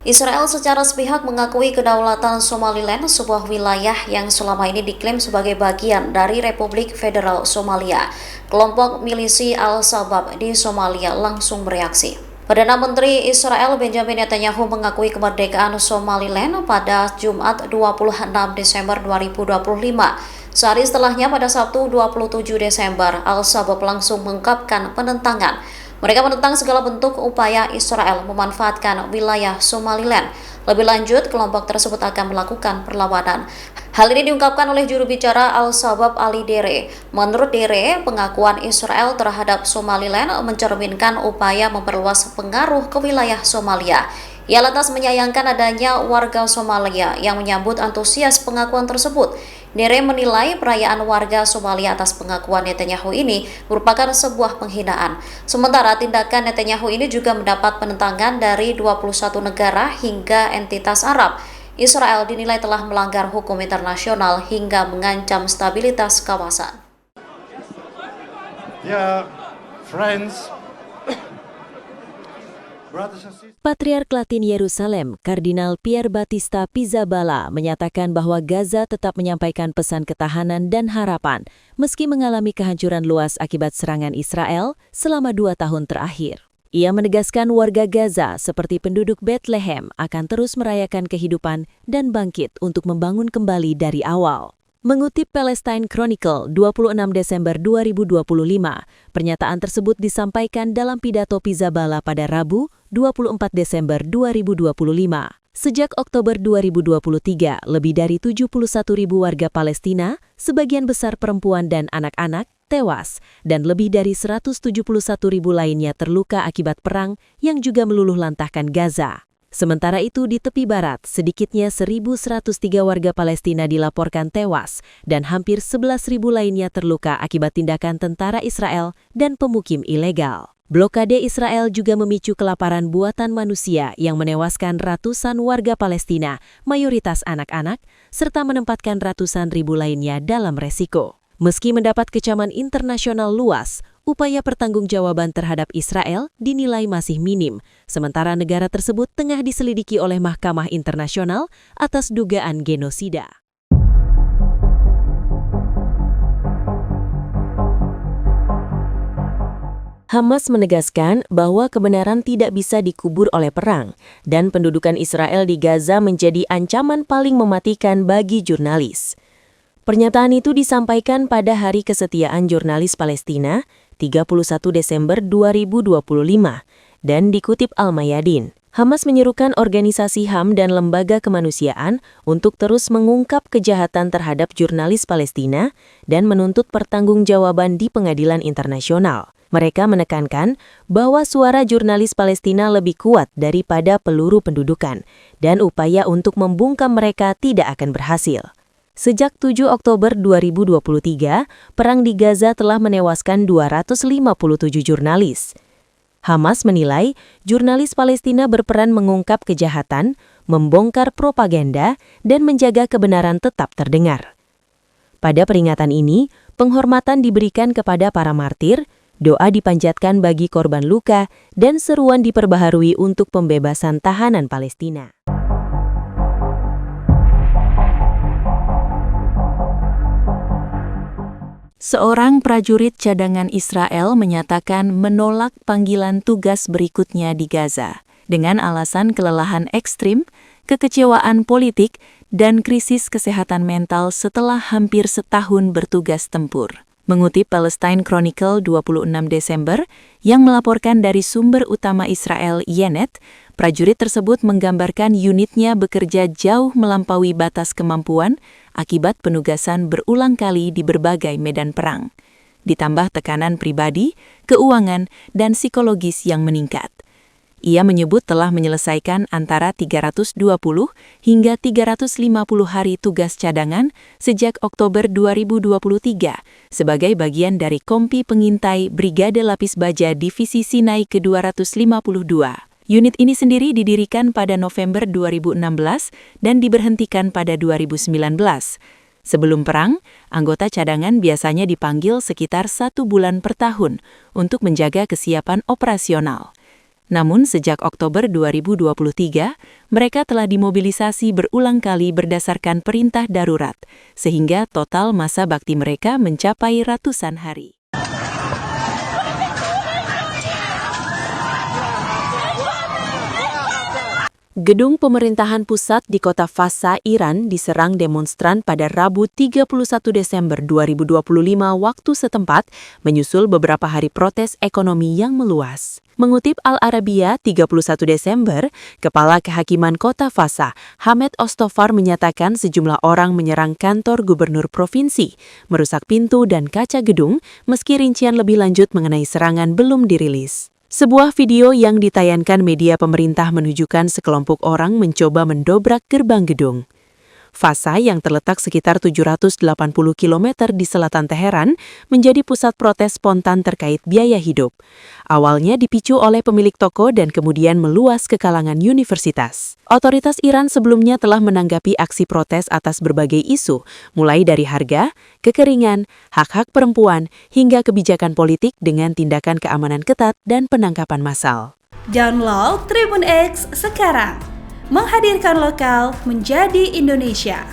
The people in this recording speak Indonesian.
Israel secara sepihak mengakui kedaulatan Somaliland, sebuah wilayah yang selama ini diklaim sebagai bagian dari Republik Federal Somalia. Kelompok milisi Al-Shabaab di Somalia langsung bereaksi. Perdana Menteri Israel Benjamin Netanyahu mengakui kemerdekaan Somaliland pada Jumat 26 Desember 2025. Sehari setelahnya pada Sabtu 27 Desember, Al-Shabaab langsung mengungkapkan penentangan. Mereka menentang segala bentuk upaya Israel memanfaatkan wilayah Somaliland. Lebih lanjut, kelompok tersebut akan melakukan perlawanan. Hal ini diungkapkan oleh juru bicara Al-Shabaab Ali Dere. Menurut Dere, pengakuan Israel terhadap Somaliland mencerminkan upaya memperluas pengaruh ke wilayah Somalia. Ia lantas menyayangkan adanya warga Somalia yang menyambut antusias pengakuan tersebut. Dere menilai perayaan warga Somalia atas pengakuan Netanyahu ini merupakan sebuah penghinaan. Sementara tindakan Netanyahu ini juga mendapat penentangan dari 21 negara hingga entitas Arab. Israel dinilai telah melanggar hukum internasional hingga mengancam stabilitas kawasan. Yeah, friends. Patriark Latin Yerusalem, Kardinal Pier Battista Pizzaballa, menyatakan bahwa Gaza tetap menyampaikan pesan ketahanan dan harapan, meski mengalami kehancuran luas akibat serangan Israel selama 2 tahun terakhir. Ia menegaskan warga Gaza, seperti penduduk Bethlehem, akan terus merayakan kehidupan dan bangkit untuk membangun kembali dari awal. Mengutip Palestine Chronicle 26 Desember 2025, pernyataan tersebut disampaikan dalam pidato Pizzaballa pada Rabu, 24 Desember 2025. Sejak Oktober 2023, lebih dari 71.000 warga Palestina, sebagian besar perempuan dan anak-anak, tewas, dan lebih dari 171.000 lainnya terluka akibat perang yang juga meluluh lantahkan Gaza. Sementara itu, di tepi barat, sedikitnya 1.103 warga Palestina dilaporkan tewas dan hampir 11.000 lainnya terluka akibat tindakan tentara Israel dan pemukim ilegal. Blokade Israel juga memicu kelaparan buatan manusia yang menewaskan ratusan warga Palestina, mayoritas anak-anak, serta menempatkan ratusan ribu lainnya dalam resiko. Meski mendapat kecaman internasional luas, upaya pertanggungjawaban terhadap Israel dinilai masih minim, sementara negara tersebut tengah diselidiki oleh Mahkamah Internasional atas dugaan genosida. Hamas menegaskan bahwa kebenaran tidak bisa dikubur oleh perang, dan pendudukan Israel di Gaza menjadi ancaman paling mematikan bagi jurnalis. Pernyataan itu disampaikan pada Hari Kesetiaan Jurnalis Palestina, 31 Desember 2025, dan dikutip Al-Mayadin. Hamas menyerukan organisasi HAM dan lembaga kemanusiaan untuk terus mengungkap kejahatan terhadap jurnalis Palestina dan menuntut pertanggungjawaban di pengadilan internasional. Mereka menekankan bahwa suara jurnalis Palestina lebih kuat daripada peluru pendudukan, dan upaya untuk membungkam mereka tidak akan berhasil. Sejak 7 Oktober 2023, perang di Gaza telah menewaskan 257 jurnalis. Hamas menilai jurnalis Palestina berperan mengungkap kejahatan, membongkar propaganda, dan menjaga kebenaran tetap terdengar. Pada peringatan ini, penghormatan diberikan kepada para martir, doa dipanjatkan bagi korban luka, dan seruan diperbaharui untuk pembebasan tahanan Palestina. Seorang prajurit cadangan Israel menyatakan menolak panggilan tugas berikutnya di Gaza dengan alasan kelelahan ekstrim, kekecewaan politik, dan krisis kesehatan mental setelah hampir setahun bertugas tempur. Mengutip Palestine Chronicle 26 Desember yang melaporkan dari sumber utama Israel Ynet, prajurit tersebut menggambarkan unitnya bekerja jauh melampaui batas kemampuan akibat penugasan berulang kali di berbagai medan perang, ditambah tekanan pribadi, keuangan, dan psikologis yang meningkat. Ia menyebut telah menyelesaikan antara 320 hingga 350 hari tugas cadangan sejak Oktober 2023 sebagai bagian dari Kompi Pengintai Brigade Lapis Baja Divisi Sinai ke-252. Unit ini sendiri didirikan pada November 2016 dan diberhentikan pada 2019. Sebelum perang, anggota cadangan biasanya dipanggil sekitar 1 bulan per tahun untuk menjaga kesiapan operasional. Namun sejak Oktober 2023, mereka telah dimobilisasi berulang kali berdasarkan perintah darurat, sehingga total masa bakti mereka mencapai ratusan hari. Gedung pemerintahan pusat di kota Fasa, Iran diserang demonstran pada Rabu 31 Desember 2025 waktu setempat, menyusul beberapa hari protes ekonomi yang meluas. Mengutip Al-Arabiya 31 Desember, Kepala Kehakiman Kota Fasa, Hamed Ostofar menyatakan sejumlah orang menyerang kantor gubernur provinsi, merusak pintu dan kaca gedung, meski rincian lebih lanjut mengenai serangan belum dirilis. Sebuah video yang ditayangkan media pemerintah menunjukkan sekelompok orang mencoba mendobrak gerbang gedung. Fasa yang terletak sekitar 780 km di selatan Teheran menjadi pusat protes spontan terkait biaya hidup. Awalnya dipicu oleh pemilik toko dan kemudian meluas ke kalangan universitas. Otoritas Iran sebelumnya telah menanggapi aksi protes atas berbagai isu, mulai dari harga, kekeringan, hak-hak perempuan, hingga kebijakan politik dengan tindakan keamanan ketat dan penangkapan massal. Download Tribun X sekarang. Menghadirkan lokal menjadi Indonesia.